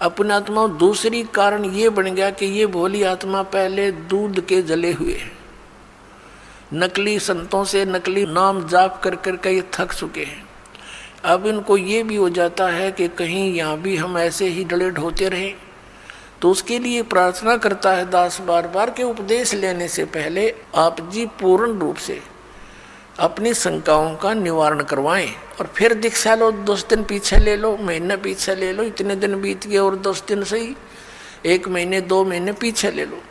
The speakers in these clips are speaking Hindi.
अपनी आत्मा दूसरी कारण ये बन गया कि ये भोली आत्मा पहले दूध के जले हुए, नकली संतों से नकली नाम जाप कर कर ये थक चुके हैं। अब इनको ये भी हो जाता है कि कहीं यहाँ भी हम ऐसे ही डले ढोते रहें। तो उसके लिए प्रार्थना करता है दास बार बार के उपदेश लेने से पहले आप जी पूर्ण रूप से अपनी शंकाओं का निवारण करवाएं और फिर दीक्षा लो। 10 दिन पीछे ले लो, महीना पीछे ले लो, इतने दिन बीत गए और 10 दिन सही, 1 महीने 2 महीने पीछे ले लो।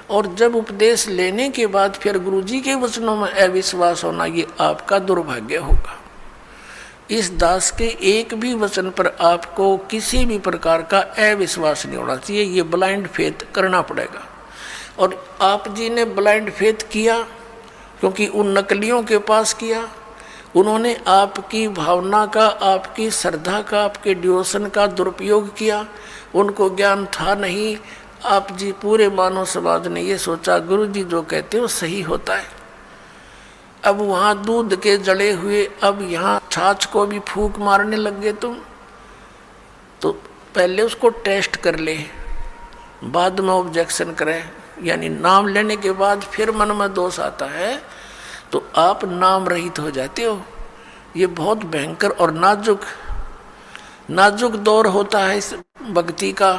और जब उपदेश लेने के बाद फिर गुरुजी के वचनों में अविश्वास होना, ये आपका दुर्भाग्य होगा। इस दास के एक भी वचन पर आपको किसी भी प्रकार का अविश्वास नहीं होना चाहिए, ये ब्लाइंड फेथ करना पड़ेगा। और आप जी ने ब्लाइंड फेथ किया क्योंकि उन नकलियों के पास किया, उन्होंने आपकी भावना का, आपकी श्रद्धा का, आपके डिवोशन का दुरुपयोग किया। उनको ज्ञान था नहीं। आप जी पूरे मानव समाज ने ये सोचा गुरु जी जो कहते हैं वो सही होता है। अब वहाँ दूध के जड़े हुए, अब यहाँ छाछ को भी फूंक मारने लग गए तुम। तो पहले उसको टेस्ट कर ले, बाद में ऑब्जेक्शन करें। यानी नाम लेने के बाद फिर मन में दोष आता है तो आप नाम रहित हो जाते हो। ये बहुत भयंकर और नाजुक दौर होता है इस भक्ति का।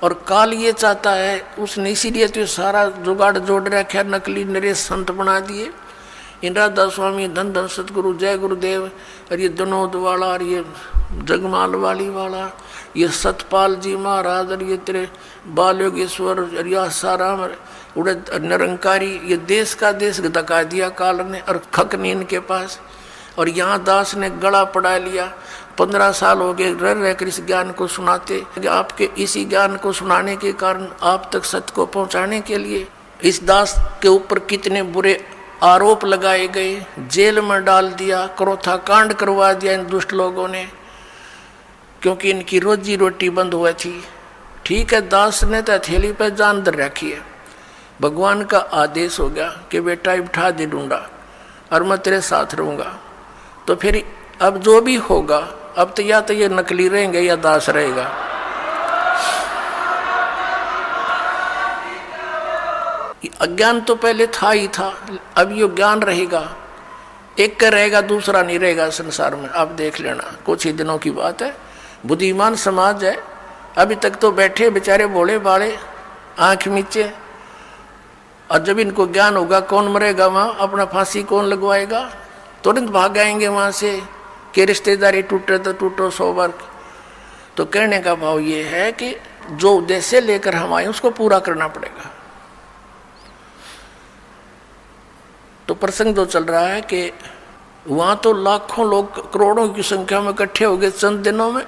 और काल ये चाहता है, उसने इसीलिए तो सारा जुगाड़ जोड़ रखा, नकली नरेश संत बना दिए। इंद्रादास स्वामी, धन धन सतगुरु, जय गुरुदेव, और ये विनोद वाला, और ये जगमाल वाली वाला, ये सतपाल जी महाराज, और ये तेरे बाल योगेश्वर, और यह साराम उड़े निरंकारी, ये देश का देश धका दिया काल ने और खक नहीं इनके पास। और यहाँ दास ने गला पड़ा लिया। 15 साल हो गए रह रहकर इस ज्ञान को सुनाते। आपके इसी ज्ञान को सुनाने के कारण, आप तक सत्य को पहुँचाने के लिए इस दास के ऊपर कितने बुरे आरोप लगाए गए, जेल में डाल दिया, क्रोथा कांड करवा दिया इन दुष्ट लोगों ने, क्योंकि इनकी रोजी रोटी बंद हुई थी। ठीक है, दास ने तो हथेली पर जान धर रखी है। भगवान का आदेश हो गया कि बेटा उठा दे डूंडा और मैं तेरे साथ रहूँगा। तो फिर अब जो भी होगा, अब तो या तो ये नकली रहेंगे या दास रहेगा। अज्ञान तो पहले था ही था, अब ये ज्ञान रहेगा। एक का रहेगा, दूसरा नहीं रहेगा संसार में। आप देख लेना, कुछ ही दिनों की बात है। बुद्धिमान समाज है, अभी तक तो बैठे बेचारे भोले भाले, आँख नीचे। और जब इनको ज्ञान होगा, कौन मरेगा वहाँ, अपना फांसी कौन लगवाएगा, तुरंत भाग आएंगे वहाँ से कि रिश्तेदारी टूटे तो टूटो 100 बार। तो कहने का भाव ये है कि जो उद्देश्य लेकर हम आए उसको पूरा करना पड़ेगा। तो प्रसंग जो चल रहा है कि वहाँ तो लाखों लोग, करोड़ों की संख्या में इकट्ठे हो गए चंद दिनों में।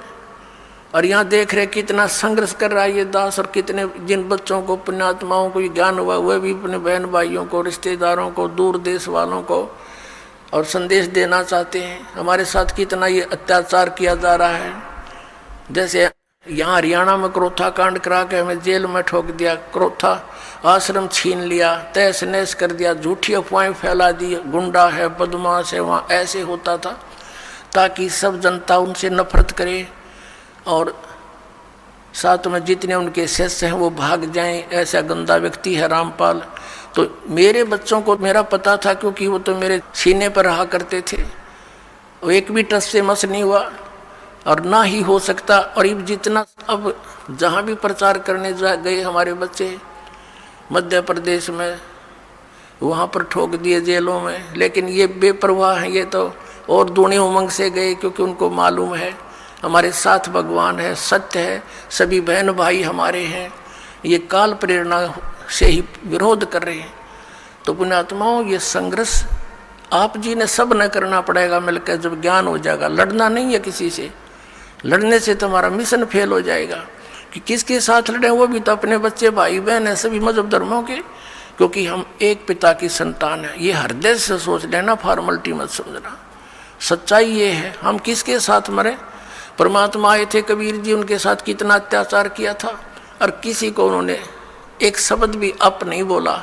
और यहाँ देख रहे कितना संघर्ष कर रहा है ये दास, और कितने जिन बच्चों को, पुण्यात्माओं को ज्ञान हुआ, वह भी अपने बहन भाइयों को, रिश्तेदारों को, दूर देश वालों को और संदेश देना चाहते हैं। हमारे साथ कितना ये अत्याचार किया जा रहा है। जैसे यहाँ हरियाणा में क्रोथा कांड करा के हमें जेल में ठोक दिया, क्रोथा आश्रम छीन लिया, तहस नहस कर दिया, झूठी अफवाहें फैला दी, गुंडा है, बदमाश है। वहाँ ऐसे होता था ताकि सब जनता उनसे नफरत करे और साथ में जितने उनके शिष्य हैं वो भाग जाएं। ऐसा गंदा व्यक्ति है रामपाल। तो मेरे बच्चों को मेरा पता था, क्योंकि वो तो मेरे सीने पर रहा करते थे। वो एक भी टस से मस नहीं हुआ और ना ही हो सकता। और अब जितना, अब जहाँ भी प्रचार करने गए हमारे बच्चे, मध्य प्रदेश में, वहाँ पर ठोक दिए जेलों में। लेकिन ये बेपरवाह हैं, ये तो और दूनी उमंग से गए, क्योंकि उनको मालूम है हमारे साथ भगवान है, सत्य है, सभी बहन भाई हमारे हैं। ये काल प्रेरणा से ही विरोध कर रहे हैं। तो पुण्यात्माओं, ये संघर्ष आप जी ने सब न करना पड़ेगा मिलकर। जब ज्ञान हो जाएगा, लड़ना नहीं है किसी से। लड़ने से तुम्हारा मिशन फेल हो जाएगा। कि किसके साथ लड़े, वो भी तो अपने बच्चे, भाई बहन है, सभी मजहब धर्मों के, क्योंकि हम एक पिता की संतान है। ये हृदय से सोच लेना, फॉर्मलिटी मत समझना। सच्चाई ये है, हम किसके साथ मरे। परमात्मा आए थे कबीर जी, उनके साथ कितना अत्याचार किया था और किसी को उन्होंने एक शब्द भी अप नहीं बोला।